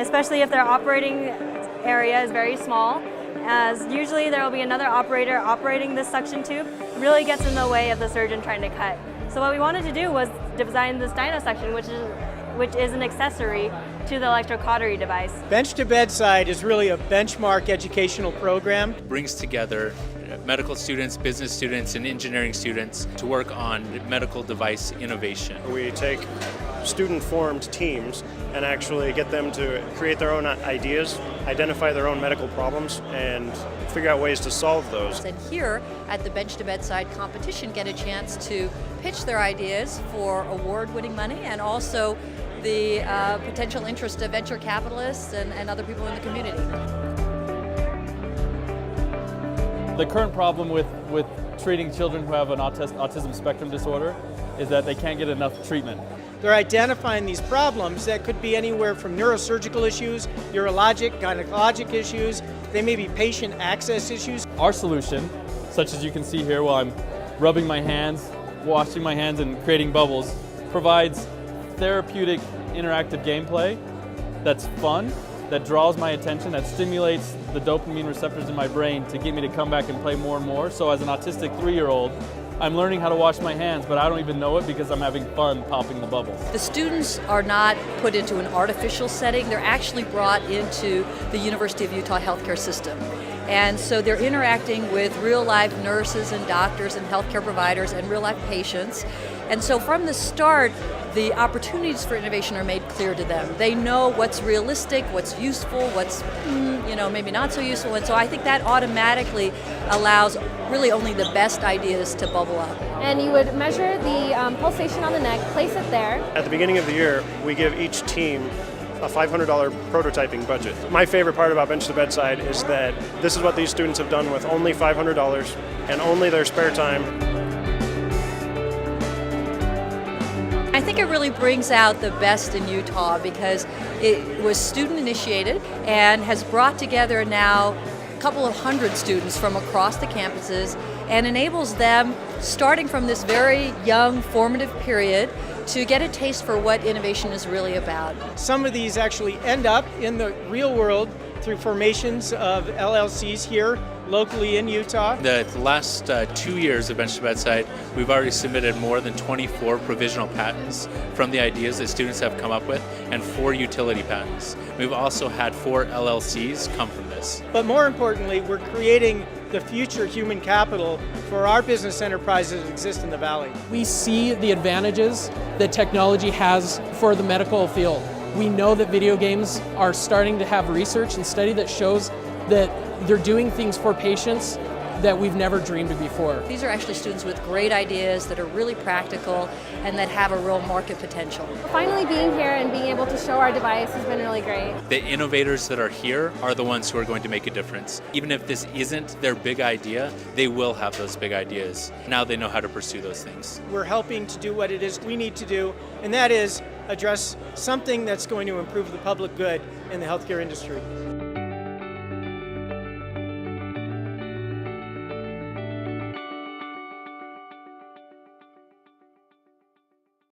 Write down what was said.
especially if their operating area is very small, as usually there will be another operator operating this suction tube. Really gets in the way of the surgeon trying to cut. So what we wanted to do was design this dyno-suction, which is an accessory to the electrocautery device. Bench-to-Bedside is really a benchmark educational program. Brings together medical students, business students, and engineering students to work on medical device innovation. We take student-formed teams and actually get them to create their own ideas, identify their own medical problems, and figure out ways to solve those. And here at the Bench-to-Bedside competition get a chance to pitch their ideas for award-winning money and also the potential interest of venture capitalists and other people in the community. The current problem with treating children who have an autism spectrum disorder is that they can't get enough treatment. They're identifying these problems that could be anywhere from neurosurgical issues, urologic, gynecologic issues, they may be patient access issues. Our solution, such as you can see here while I'm rubbing my hands, washing my hands and creating bubbles, provides therapeutic interactive gameplay that's fun, that draws my attention, that stimulates the dopamine receptors in my brain to get me to come back and play more and more. So as an autistic 3-year-old, I'm learning how to wash my hands, but I don't even know it because I'm having fun popping the bubbles. The students are not put into an artificial setting, they're actually brought into the University of Utah healthcare system. And so they're interacting with real-life nurses and doctors and healthcare providers and real-life patients. And so from the start, the opportunities for innovation are made clear to them. They know what's realistic, what's useful, what's maybe not so useful, and so I think that automatically allows really only the best ideas to bubble up. And you would measure the pulsation on the neck, place it there. At the beginning of the year, we give each team a $500 prototyping budget. My favorite part about Bench-to-Bedside is that this is what these students have done with only $500 and only their spare time. I think it really brings out the best in Utah because it was student initiated and has brought together now a couple of hundred students from across the campuses and enables them, starting from this very young formative period, to get a taste for what innovation is really about. Some of these actually end up in the real world through formations of LLCs here locally in Utah. The last 2 years of Bench-to-Bedside, we've already submitted more than 24 provisional patents from the ideas that students have come up with and 4 utility patents. We've also had 4 LLCs come from this. But more importantly, we're creating the future human capital for our business enterprises that exist in the Valley. We see the advantages that technology has for the medical field. We know that video games are starting to have research and study that shows that they're doing things for patients that we've never dreamed of before. These are actually students with great ideas that are really practical and that have a real market potential. Finally being here and being able to show our device has been really great. The innovators that are here are the ones who are going to make a difference. Even if this isn't their big idea, they will have those big ideas. Now they know how to pursue those things. We're helping to do what it is we need to do, and that is address something that's going to improve the public good in the healthcare industry.